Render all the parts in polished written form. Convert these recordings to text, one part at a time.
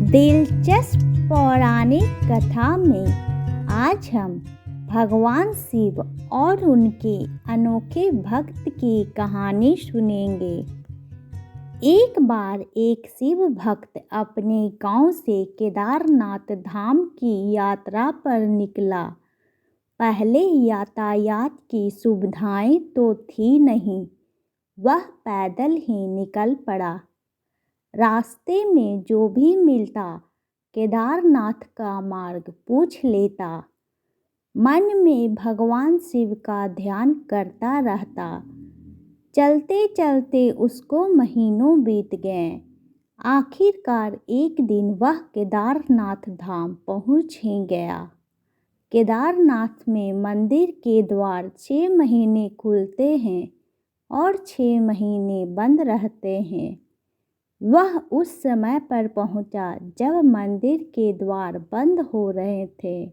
दिलचस्प पौराणिक कथा में आज हम भगवान शिव और उनके अनोखे भक्त की कहानी सुनेंगे। एक बार एक शिव भक्त अपने गांव से केदारनाथ धाम की यात्रा पर निकला। पहले यातायात की सुविधाएं तो थी नहीं, वह पैदल ही निकल पड़ा। रास्ते में जो भी मिलता केदारनाथ का मार्ग पूछ लेता। मन में भगवान शिव का ध्यान करता रहता। चलते चलते उसको महीनों बीत गए। आखिरकार एक दिन वह केदारनाथ धाम पहुँच ही गया। केदारनाथ में मंदिर के द्वार 6 महीने खुलते हैं और 6 महीने बंद रहते हैं। वह उस समय पर पहुंचा जब मंदिर के द्वार बंद हो रहे थे।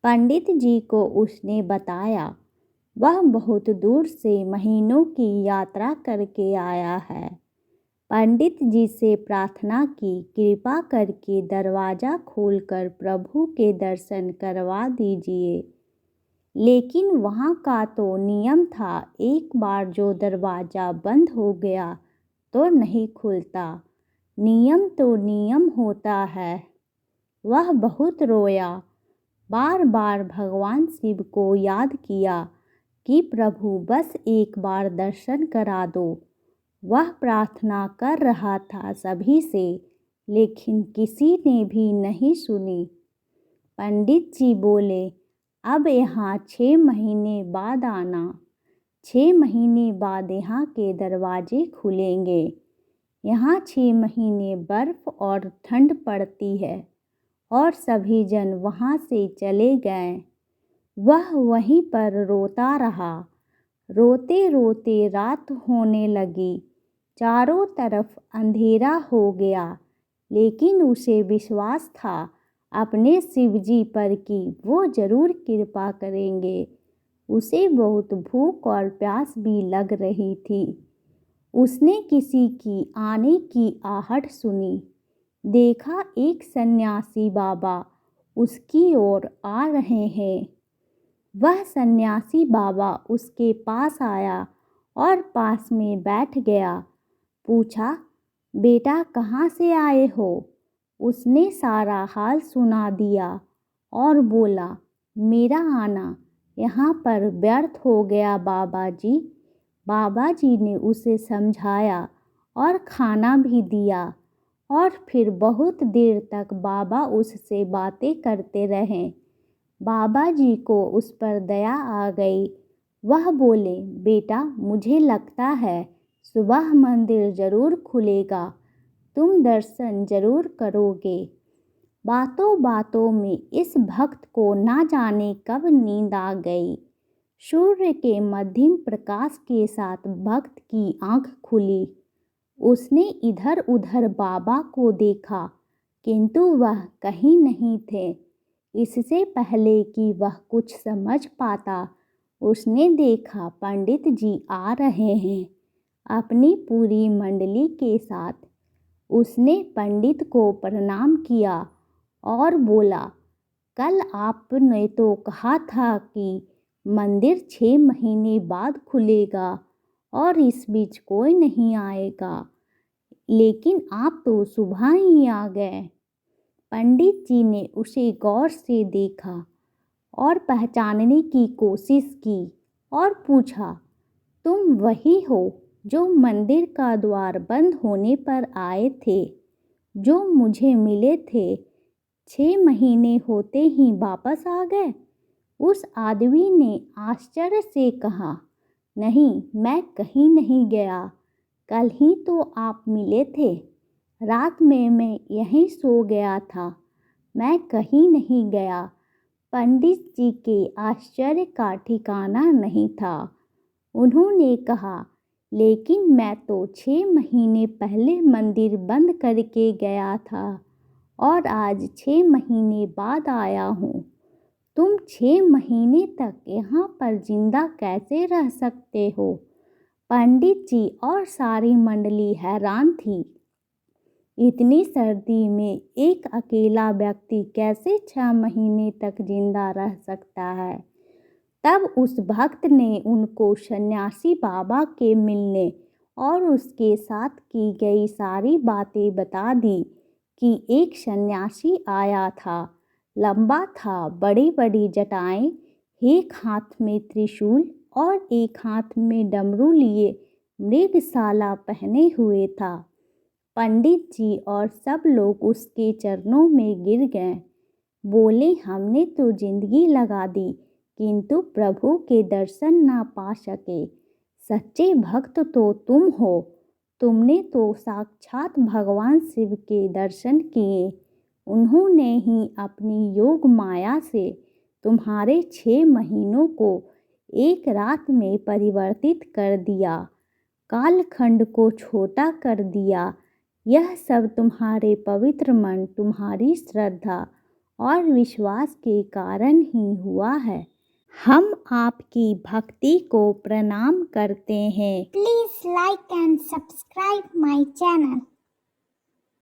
पंडित जी को उसने बताया, वह बहुत दूर से महीनों की यात्रा करके आया है। पंडित जी से प्रार्थना की, कृपा करके दरवाज़ा खोलकर प्रभु के दर्शन करवा दीजिए। लेकिन वहाँ का तो नियम था, एक बार जो दरवाज़ा बंद हो गया तो नहीं खुलता। नियम तो नियम होता है। वह बहुत रोया, बार बार भगवान शिव को याद किया कि प्रभु बस एक बार दर्शन करा दो। वह प्रार्थना कर रहा था सभी से, लेकिन किसी ने भी नहीं सुनी। पंडित जी बोले, अब यहाँ 6 महीने बाद आना। 6 महीने बाद यहाँ के दरवाजे खुलेंगे। यहाँ 6 महीने बर्फ़ और ठंड पड़ती है। और सभी जन वहाँ से चले गए। वह वहीं पर रोता रहा। रोते रोते रात होने लगी। चारों तरफ अंधेरा हो गया, लेकिन उसे विश्वास था अपने शिवजी पर कि वो ज़रूर कृपा करेंगे। उसे बहुत भूख और प्यास भी लग रही थी। उसने किसी की आने की आहट सुनी। देखा एक सन्यासी बाबा उसकी ओर आ रहे हैं। वह सन्यासी बाबा उसके पास आया और पास में बैठ गया। पूछा, बेटा कहाँ से आए हो? उसने सारा हाल सुना दिया और बोला, मेरा आना यहाँ पर व्यर्थ हो गया बाबा जी। बाबा जी ने उसे समझाया और खाना भी दिया और फिर बहुत देर तक बाबा उससे बातें करते रहे। बाबा जी को उस पर दया आ गई। वह बोले, बेटा मुझे लगता है सुबह मंदिर ज़रूर खुलेगा, तुम दर्शन ज़रूर करोगे। बातों बातों में इस भक्त को ना जाने कब नींद आ गई। सूर्य के मध्यम प्रकाश के साथ भक्त की आंख खुली। उसने इधर उधर बाबा को देखा, किंतु वह कहीं नहीं थे। इससे पहले कि वह कुछ समझ पाता, उसने देखा पंडित जी आ रहे हैं अपनी पूरी मंडली के साथ। उसने पंडित को प्रणाम किया और बोला, कल आपने तो कहा था कि मंदिर 6 महीने बाद खुलेगा और इस बीच कोई नहीं आएगा, लेकिन आप तो सुबह ही आ गए। पंडित जी ने उसे गौर से देखा और पहचानने की कोशिश की और पूछा, तुम वही हो जो मंदिर का द्वार बंद होने पर आए थे, जो मुझे मिले थे? 6 महीने होते ही वापस आ गए? उस आदमी ने आश्चर्य से कहा, नहीं, मैं कहीं नहीं गया। कल ही तो आप मिले थे। रात में मैं यहीं सो गया था, मैं कहीं नहीं गया। पंडित जी के आश्चर्य का ठिकाना नहीं था। उन्होंने कहा, लेकिन मैं तो 6 महीने पहले मंदिर बंद करके गया था और आज 6 महीने बाद आया हूँ। तुम 6 महीने तक यहाँ पर जिंदा कैसे रह सकते हो? पंडित जी और सारी मंडली हैरान थी। इतनी सर्दी में एक अकेला व्यक्ति कैसे 6 महीने तक जिंदा रह सकता है। तब उस भक्त ने उनको सन्यासी बाबा के मिलने और उसके साथ की गई सारी बातें बता दी कि एक सन्यासी आया था, लंबा था, बड़ी बड़ी जटाएं, एक हाथ में त्रिशूल और एक हाथ में डमरू लिए मृगशाला पहने हुए था। पंडित जी और सब लोग उसके चरणों में गिर गए। बोले, हमने तो जिंदगी लगा दी किंतु प्रभु के दर्शन ना पा सके। सच्चे भक्त तो तुम हो, तुमने तो साक्षात भगवान शिव के दर्शन किए। उन्होंने ही अपनी योग माया से तुम्हारे 6 महीनों को एक रात में परिवर्तित कर दिया, कालखंड को छोटा कर दिया। यह सब तुम्हारे पवित्र मन, तुम्हारी श्रद्धा और विश्वास के कारण ही हुआ है। हम आपकी भक्ति को प्रणाम करते हैं। Please like and subscribe my channel.